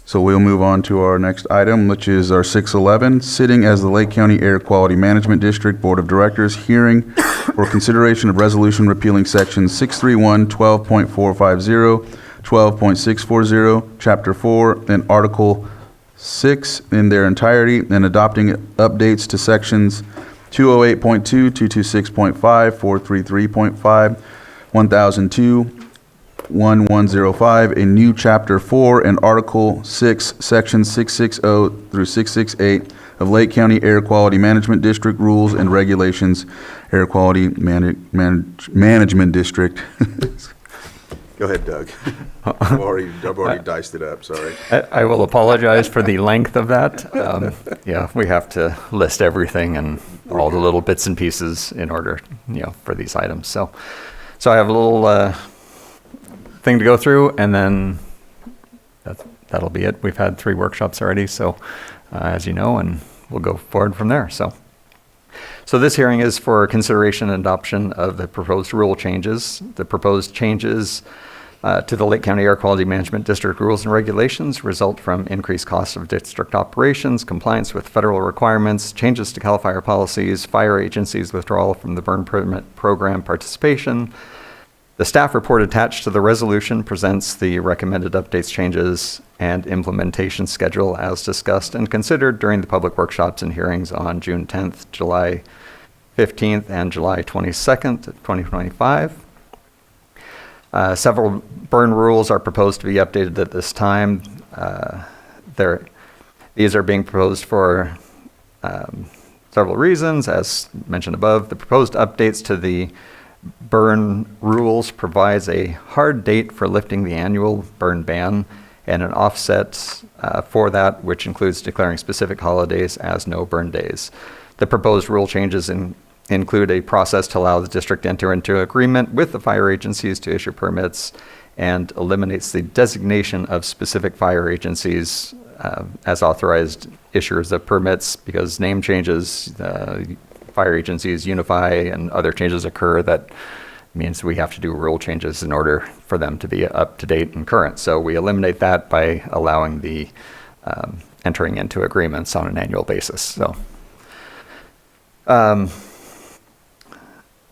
So we'll move on to our next item, which is our 611, sitting as the Lake County Air Quality Management District Board of Directors, hearing for consideration of resolution repealing sections 631, 12.450, 12.640, Chapter 4, and Article 6 in their entirety, and adopting updates to sections 208.2, 226.5, 433.5, 1002, 1105, a new Chapter 4 and Article 6, Section 660 through 668 of Lake County Air Quality Management District Rules and Regulations, Air Quality Management District. Go ahead, Doug. I've already diced it up, sorry. I will apologize for the length of that. Yeah, we have to list everything and all the little bits and pieces in order, for these items. So I have a little thing to go through, and then that'll be it. We've had 3 workshops already, so as you know, and we'll go forward from there. So this hearing is for consideration and adoption of the proposed rule changes. The proposed changes to the Lake County Air Quality Management District rules and regulations result from increased costs of district operations, compliance with federal requirements, changes to CAL FIRE policies, fire agencies' withdrawal from the burn permit program participation. The staff report attached to the resolution presents the recommended updates, changes, and implementation schedule as discussed and considered during the public workshops and hearings on June 10th, July 15th, and July 22nd, 2025. Several burn rules are proposed to be updated at this time. These are being proposed for several reasons. As mentioned above, the proposed updates to the burn rules provides a hard date for lifting the annual burn ban and an offset for that, which includes declaring specific holidays as no burn days. The proposed rule changes include a process to allow the district to enter into agreement with the fire agencies to issue permits, and eliminates the designation of specific fire agencies as authorized issuers of permits, because name changes, fire agencies unify, and other changes occur. That means we have to do rule changes in order for them to be up to date and current. So we eliminate that by allowing the entering into agreements on an annual basis. So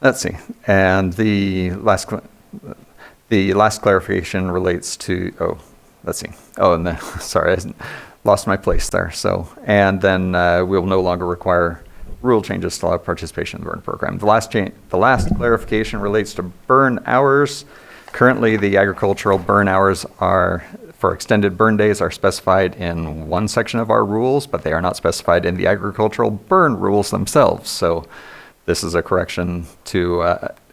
let's see. And the last clarification relates to, sorry, I lost my place there. So, and then we'll no longer require rule changes to allow participation in the burn program. The last clarification relates to burn hours. Currently, the agricultural burn hours for extended burn days are specified in one section of our rules, but they are not specified in the agricultural burn rules themselves. So this is a correction to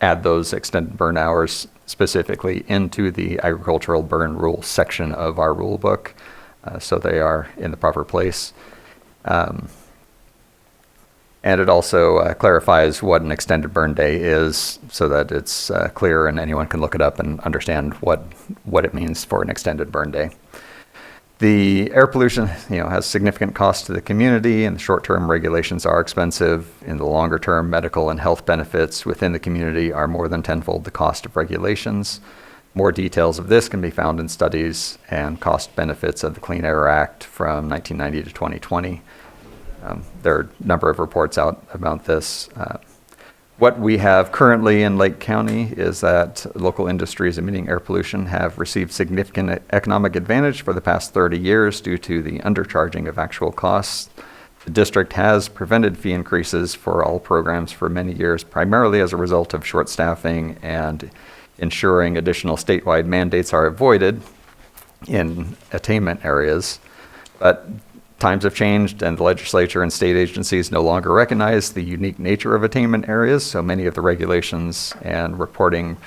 add those extended burn hours specifically into the agricultural burn rule section of our rule book, so they are in the proper place. And it also clarifies what an extended burn day is, so that it's clear and anyone can look it up and understand what it means for an extended burn day. The air pollution, has significant cost to the community, and the short-term regulations are expensive. In the longer-term, medical and health benefits within the community are more than tenfold the cost of regulations. More details of this can be found in studies and cost benefits of the Clean Air Act from 1990 to 2020. There are a number of reports out about this. What we have currently in Lake County is that local industries emitting air pollution have received significant economic advantage for the past 30 years due to the undercharging of actual costs. The district has prevented fee increases for all programs for many years, primarily as a result of short staffing and ensuring additional statewide mandates are avoided in attainment areas. But times have changed, and the legislature and state agencies no longer recognize the unique nature of attainment areas, so many of the regulations and reporting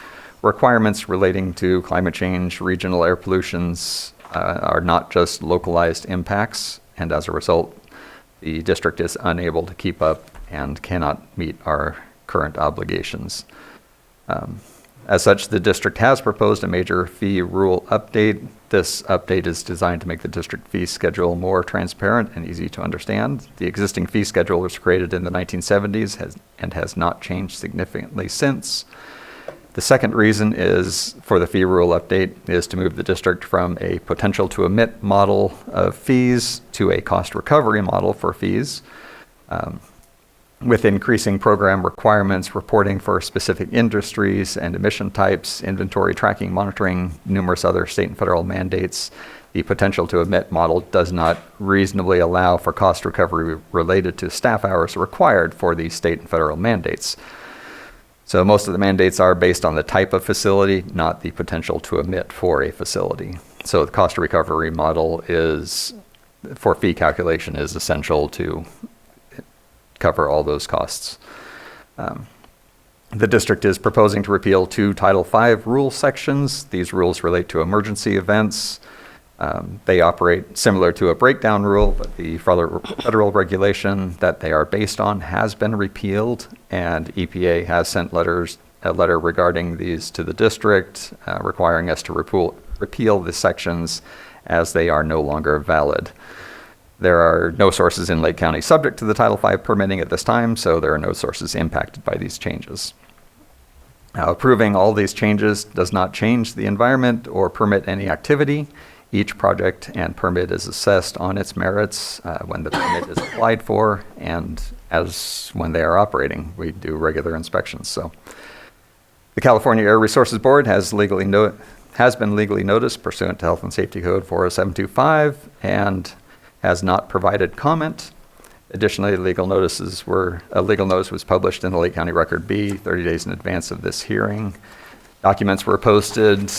requirements relating to climate change, regional air pollutions are not just localized impacts, and as a result, the district is unable to keep up and cannot meet our current obligations. As such, the district has proposed a major fee rule update. This update is designed to make the district fee schedule more transparent and easy to understand. The existing fee schedule was created in the 1970s and has not changed significantly since. The second reason is for the fee rule update is to move the district from a potential to omit model of fees to a cost recovery model for fees. With increasing program requirements, reporting for specific industries and emission types, inventory tracking, monitoring, numerous other state and federal mandates, the potential to omit model does not reasonably allow for cost recovery related to staff hours required for these state and federal mandates. So most of the mandates are based on the type of facility, not the potential to omit for a facility. So the cost recovery model is, for fee calculation, is essential to cover all those costs. The district is proposing to repeal 2 Title V rule sections. These rules relate to emergency events. They operate similar to a breakdown rule, but the federal regulation that they are based on has been repealed, and EPA has sent a letter regarding these to the district, requiring us to repeal the sections as they are no longer valid. There are no sources in Lake County subject to the Title V permitting at this time, so there are no sources impacted by these changes. Now, approving all these changes does not change the environment or permit any activity. Each project and permit is assessed on its merits when the permit is applied for, and as when they are operating. We do regular inspections. So, the California Air Resources Board has been legally noticed pursuant to Health and Safety Code 40725 and has not provided comment. Additionally, a legal notice was published in the Lake County Record B 30 days in advance of this hearing. Documents were posted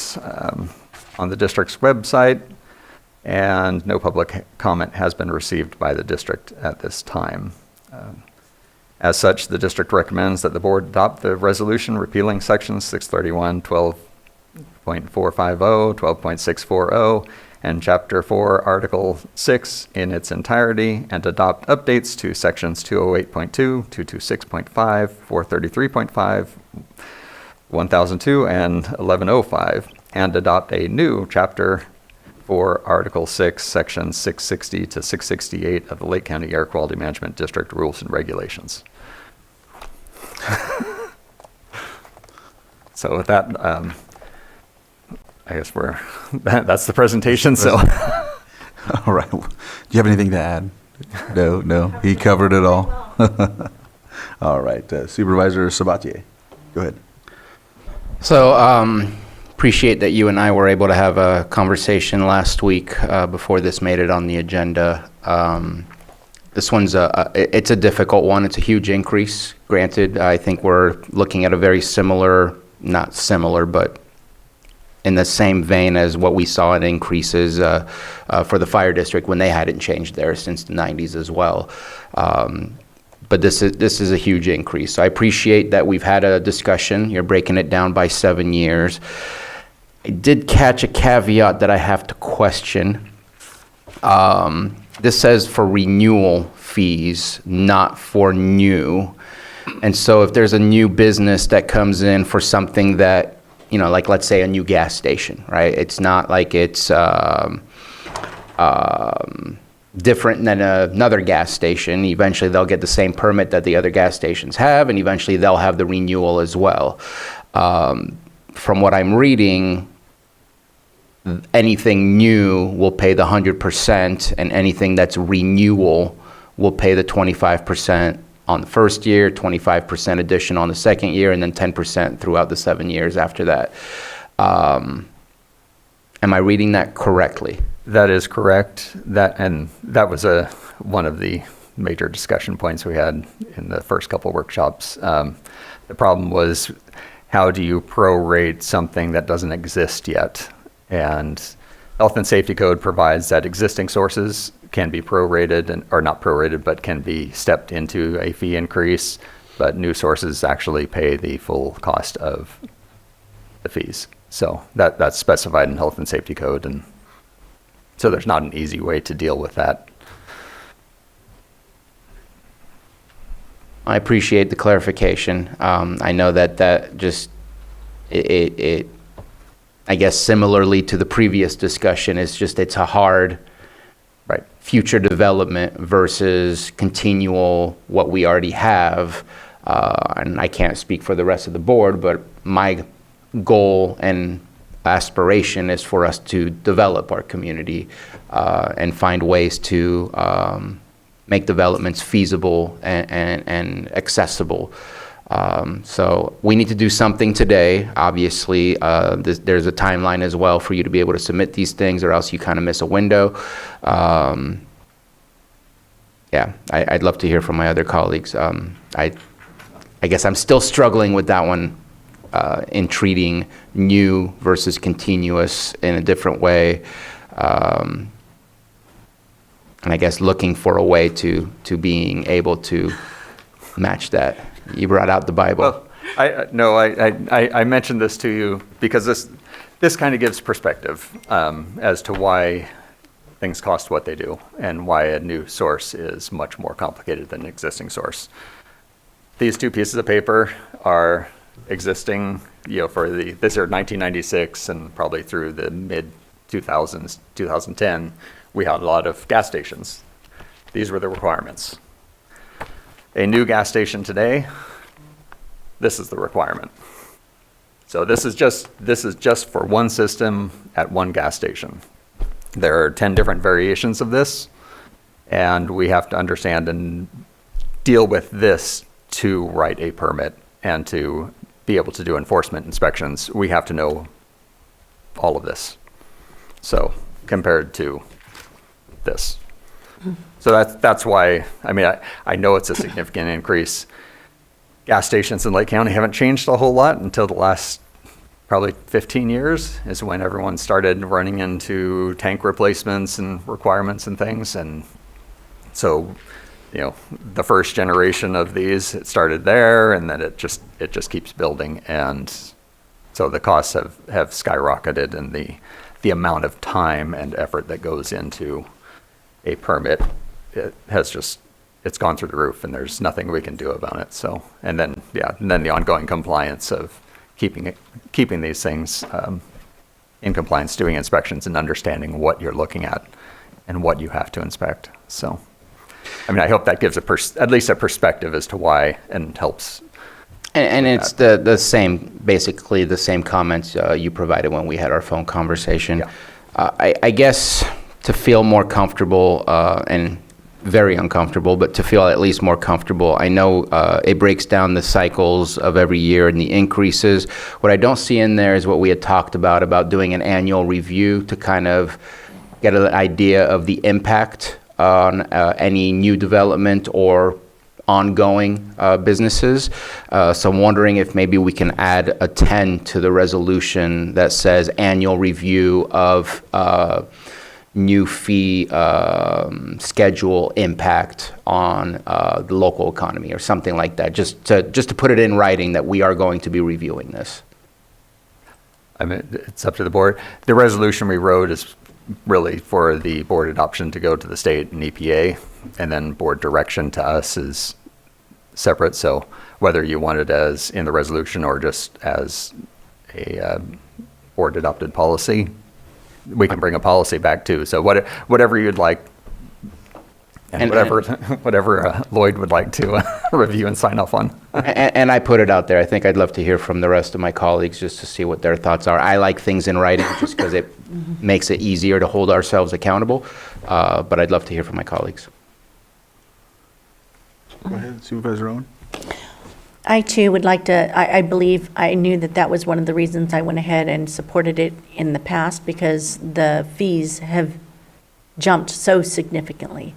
on the district's website, and no public comment has been received by the district at this time. As such, the district recommends that the board adopt the resolution repealing sections 631, 12.450, 12.640, and Chapter 4, Article 6 in its entirety, and adopt updates to sections 208.2, 226.5, 433.5, 1002, and 1105, and adopt a new Chapter 4, Article 6, Section 660 to 668 of the Lake County Air Quality Management District Rules and Regulations. So with that, I guess that's the presentation, so. All right. Do you have anything to add? No, he covered it all. All right, Supervisor Sabatier, go ahead. So, appreciate that you and I were able to have a conversation last week before this made it on the agenda. This one's it's a difficult one. It's a huge increase. Granted, I think we're looking at a very similar, not similar, but in the same vein as what we saw in increases for the fire district when they hadn't changed theirs since the 90s as well. But this is a huge increase. So I appreciate that we've had a discussion. You're breaking it down by 7 years. I did catch a caveat that I have to question. This says for renewal fees, not for new. And so if there's a new business that comes in for something that, you know, like let's say a new gas station, right? It's not like it's different than another gas station. Eventually they'll get the same permit that the other gas stations have, and eventually they'll have the renewal as well. From what I'm reading, anything new will pay the 100%, and anything that's renewal will pay the 25% on the first year, 25% addition on the second year, and then 10% throughout the 7 years after that. Am I reading that correctly? That is correct. That was one of the major discussion points we had in the first couple workshops. The problem was, how do you prorate something that doesn't exist yet? And Health and Safety Code provides that existing sources can be prorated, or not prorated, but can be stepped into a fee increase, but new sources actually pay the full cost of the fees. So that's specified in Health and Safety Code, and so there's not an easy way to deal with that. I appreciate the clarification. I know that just, it I guess similarly to the previous discussion, it's a hard Right. future development versus continual what we already have. And I can't speak for the rest of the board, but my goal and aspiration is for us to develop our community and find ways to make developments feasible and accessible. So we need to do something today. Obviously, there's a timeline as well for you to be able to submit these things, or else you kind of miss a window. Yeah, I'd love to hear from my other colleagues. I guess I'm still struggling with that one in treating new versus continuous in a different way. And I guess looking for a way to being able to match that. You brought out the Bible. Well, I mentioned this to you because this kind of gives perspective as to why things cost what they do and why a new source is much more complicated than an existing source. These two pieces of paper are existing, for this year 1996 and probably through the mid 2000s, 2010, we had a lot of gas stations. These were the requirements. A new gas station today, this is the requirement. So this is just for one system at one gas station. There are 10 different variations of this, and we have to understand and deal with this to write a permit and to be able to do enforcement inspections. We have to know all of this. So compared to this. So that's why, I know it's a significant increase. Gas stations in Lake County haven't changed a whole lot until the last probably 15 years is when everyone started running into tank replacements and requirements and things. And so, the first generation of these, it started there, and then it just keeps building. And so the costs have skyrocketed, and the amount of time and effort that goes into a permit, it's gone through the roof, and there's nothing we can do about it. So, and then the ongoing compliance of keeping these things in compliance, doing inspections and understanding what you're looking at and what you have to inspect. So, I hope that gives at least a perspective as to why, and helps. And it's the same, basically the same comments you provided when we had our phone conversation. Yeah. I guess to feel more comfortable and very uncomfortable, but to feel at least more comfortable, I know it breaks down the cycles of every year and the increases. What I don't see in there is what we had talked about doing an annual review to kind of get an idea of the impact on any new development or ongoing businesses. So I'm wondering if maybe we can add a 10 to the resolution that says annual review of new fee schedule impact on the local economy or something like that, just to put it in writing that we are going to be reviewing this. It's up to the board. The resolution we wrote is really for the board adoption to go to the state and EPA, and then board direction to us is separate. So whether you want it as in the resolution or just as a board adopted policy, we can bring a policy back too. So whatever you'd like, and whatever Lloyd would like to review and sign off on. And I put it out there. I think I'd love to hear from the rest of my colleagues just to see what their thoughts are. I like things in writing just because it makes it easier to hold ourselves accountable. But I'd love to hear from my colleagues. Go ahead, Supervisor Owen. I too would like to, I believe, I knew that was one of the reasons I went ahead and supported it in the past, because the fees have jumped so significantly.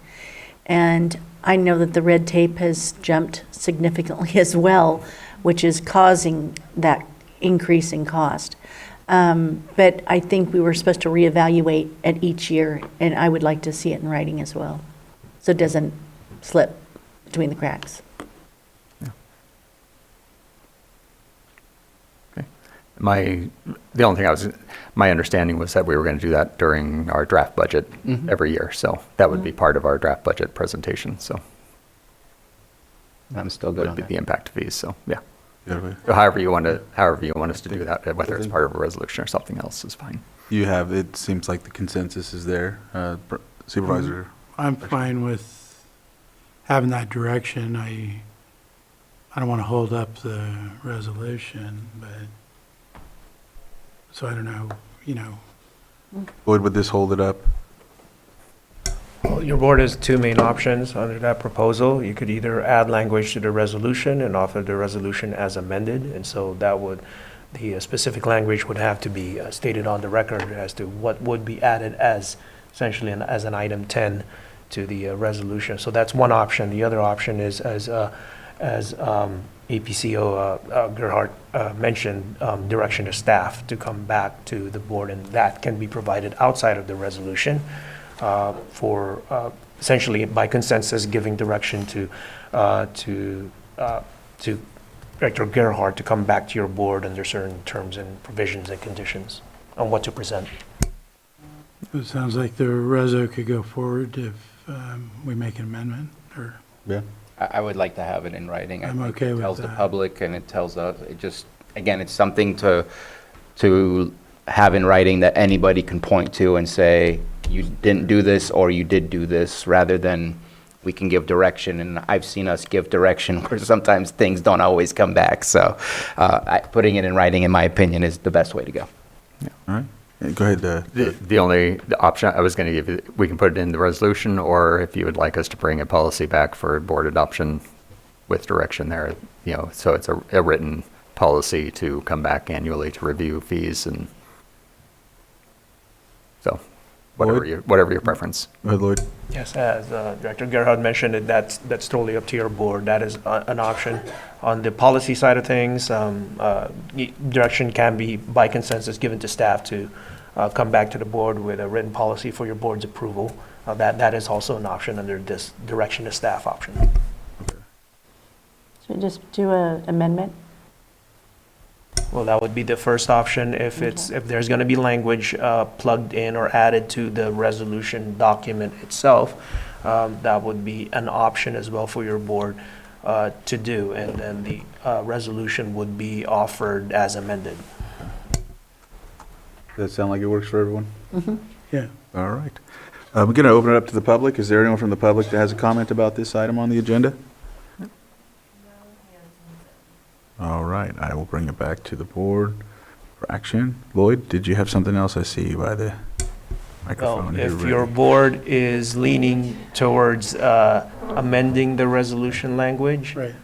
And I know that the red tape has jumped significantly as well, which is causing that increase in cost. But I think we were supposed to reevaluate at each year, and I would like to see it in writing as well, so it doesn't slip between the cracks. The only thing my understanding was that we were going to do that during our draft budget every year. So that would be part of our draft budget presentation. So I'm still good on would be that. the impact fees. So yeah, Yeah, so however you want us to do that, whether it's part of a resolution or something else is fine. you have, it seems like the consensus is there. Supervisor? I'm fine with having that direction. I don't want to hold up the resolution, but So I don't know, Lloyd, would this hold it up? Well, your board has two main options under that proposal. You could either add language to the resolution and offer the resolution as amended, and so that would, the specific language would have to be stated on the record as to what would be added as, essentially, as an item 10 to the resolution. So that's one option. The other option is, as APCO Gerhardt mentioned, direction to staff to come back to the board, and that can be provided outside of the resolution for essentially by consensus giving direction to Director Gerhardt to come back to your board under certain terms and provisions and conditions on what to present. it sounds like the reso could go forward if we make an amendment, or, Yeah. I would like to have it in writing. I I'm think okay it with tells the that. public and it tells us, it just, again, it's something to have in writing that anybody can point to and say, you didn't do this or you did do this, rather than we can give direction. And I've seen us give direction where sometimes things don't always come back. So putting it in writing, in my opinion, is the best way to go. All right. Yeah, go ahead. The only option I was going to give you, we can put it in the resolution, or if you would like us to bring a policy back for board adoption with direction there, so it's a written policy to come back annually to review fees, and so Lloyd? whatever your preference. Go ahead, Lloyd. Yes, as Director Gerhardt mentioned, that's totally up to your board. That is an option. On the policy side of things, direction can be by consensus given to staff to come back to the board with a written policy for your board's approval. That is also an option under this direction to staff option. Should we just do an amendment? Well, that would be the first option. If there's going to be language plugged in or added to the resolution document itself, that would be an option as well for your board to do, and then the resolution would be offered as amended. Does that sound like it works for everyone? yeah. All right. We're going to open it up to the public. Is there anyone from the public that has a comment about this item on the agenda? All right, I will bring it back to the board for action. Lloyd, did you have something else? I see you by the microphone. Well, if You're your ready. board is leaning towards amending the resolution language, Right.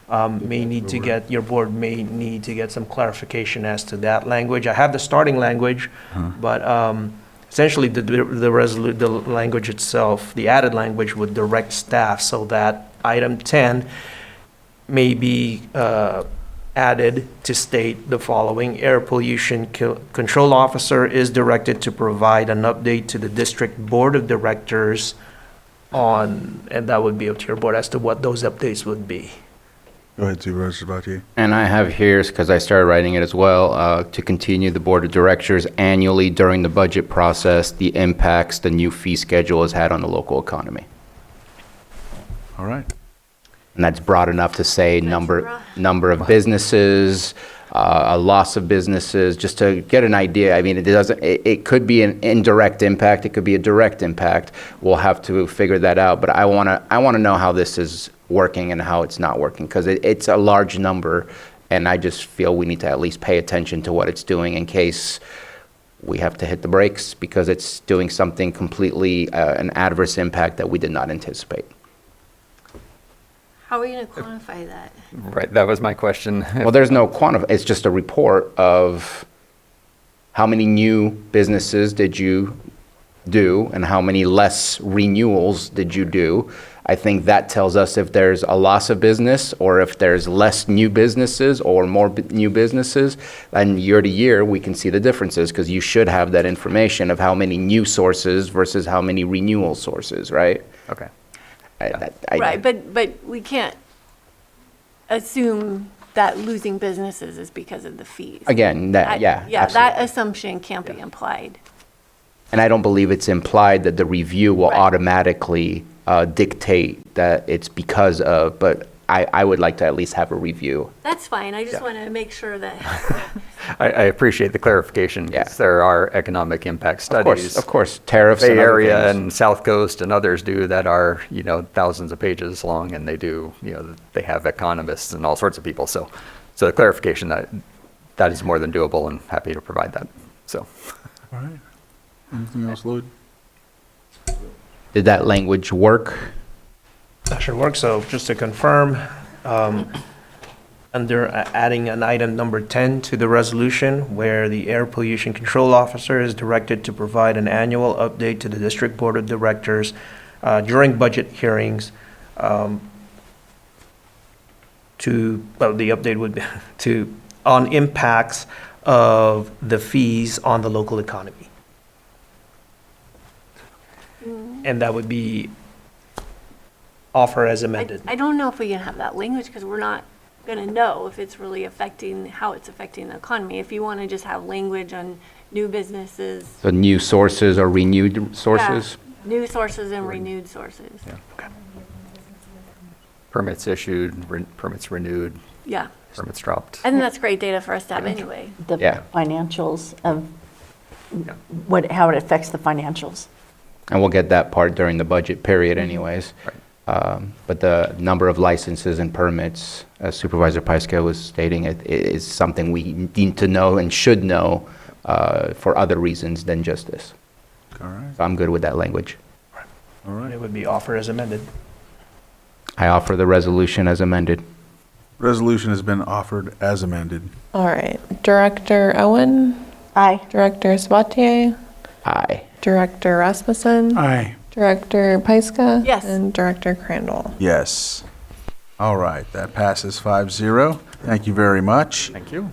your board may need to get some clarification as to that language. I have the starting language, but essentially the language itself, the added language would direct staff so that item 10 may be added to state the following: air pollution control officer is directed to provide an update to the district board of directors on, and that would be up to your board as to what those updates would be. Go ahead, Supervisor Sabatier. And I have here, because I started writing it as well, to continue the Board of Directors annually during the budget process, the impacts the new fee schedule has had on the local economy. All right. And that's broad enough to say number of businesses, a loss of businesses, just to get an idea. I mean, it could be an indirect impact, it could be a direct impact. We'll have to figure that out, but I want to know how this is working and how it's not working, because it's a large number, and I just feel we need to at least pay attention to what it's doing in case we have to hit the brakes because it's doing something completely, an adverse impact that we did not anticipate. How are you going to quantify that? Right, that was my question. Well, there's no it's just a report of how many new businesses did you do and how many less renewals did you do. I think that tells us if there's a loss of business or if there's less new businesses or more new businesses. And year to year, we can see the differences because you should have that information of how many new sources versus how many renewal sources, right? Okay. Right, but we can't assume that losing businesses is because of the fees. Again, Yeah, absolutely. that assumption can't be implied. And I don't believe it's implied that the review will Right. automatically dictate that it's because of, but I would like to at least have a review. That's fine, I just Yeah. want to make sure that, I appreciate the clarification, Yeah. because there are economic impact studies. Of course, tariffs Bay and other Area things. and South Coast and others do that are, thousands of pages long, and they do, they have economists and all sorts of people. So the clarification that is more than doable, and happy to provide that. So, All right. Anything else, Lloyd? Did that language work? That should work. So just to confirm, under adding an item number 10 to the resolution, where the air pollution control officer is directed to provide an annual update to the district board of directors during budget hearings, the update would be on impacts of the fees on the local economy. And that would be offer as amended. I don't know if we can have that language because we're not going to know if it's really affecting, how it's affecting the economy. If you want to just have language on new businesses. So new sources or renewed sources? Yeah, new sources and renewed sources. yeah. Permits issued, permits renewed, Yeah. permits dropped. I think that's great data for us to have anyway. The Yeah. financials of how it affects the financials. And we'll get that part during the budget period anyways. But the number of licenses and permits, as Supervisor Pyska was stating, it is something we need to know and should know for other reasons than just this. All right. So I'm good with that language. All And right. it would be offer as amended. I offer the resolution as amended. Resolution has been offered as amended. All right. Director Owen, Aye. Director Sabatier, Aye. Director Rasmussen, Aye. Director Pyska, Yes. and Director Crandall. Yes. All right, that passes 5-0. Thank you very much. Thank you.